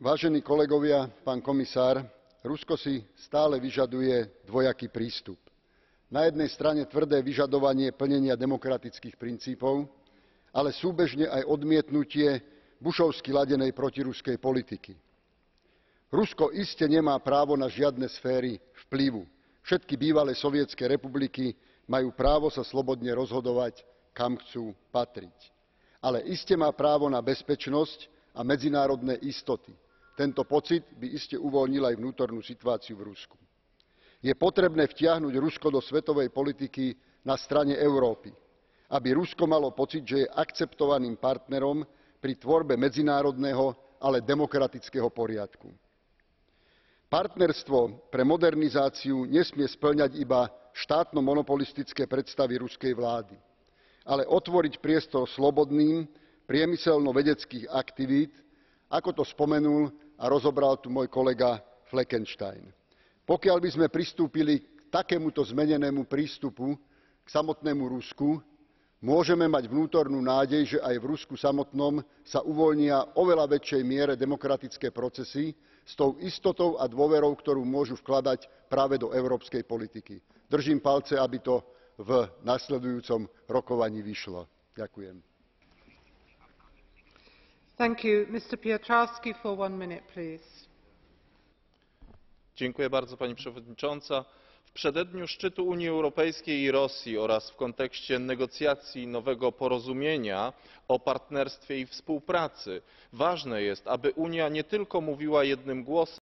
Vážení kolegovia, pán komisár, Rusko si stále vyžaduje dvojaký prístup. Na jednej strane tvrdé vyžadovanie plnenia demokratických princípov, ale súbežne aj odmietnutie bushovsky ladenej protiruskej politiky. Rusko iste nemá právo na žiadne sféry vplyvu. Všetky bývalé sovietske republiky majú právo sa slobodne rozhodovať, kam chcú patriť. Ale iste má právo na bezpečnosť a medzinárodné istoty. Tento pocit by iste uvoľnil aj vnútornú situáciu v Rusku. Je potrebné vtiahnuť Rusko do svetovej politiky na strane Európy, aby Rusko malo pocit, že je akceptovaným partnerom pri tvorbe medzinárodného, ale demokratického poriadku. Partnerstvo pre modernizáciu nesmie spĺňať iba štátno-monopolistické predstavy ruskej vlády, ale otvoriť priestor slobodným priemyselno-vedeckých aktivít, ako to spomenul a rozobral tu môj kolega Fleckenstein. Pokiaľ by sme pristúpili k takémuto zmenenému prístupu k samotnému Rusku, môžeme mať vnútornú nádej, že aj v Rusku samotnom sa uvoľnia oveľa väčšej miere demokratické procesy s tou istotou a dôverou, ktorú môžu vkladať práve do európskej politiky. Držím palce, aby to v nasledujúcom rokovaní vyšlo. Ďakujem. Pani przewodnicząca! W przededniu szczytu Unii Europejskiej i Rosji oraz w kontekście negocjacji nowego porozumienia o partnerstwie i współpracy ważne jest, aby Unia nie tylko mówiła jednym głosem,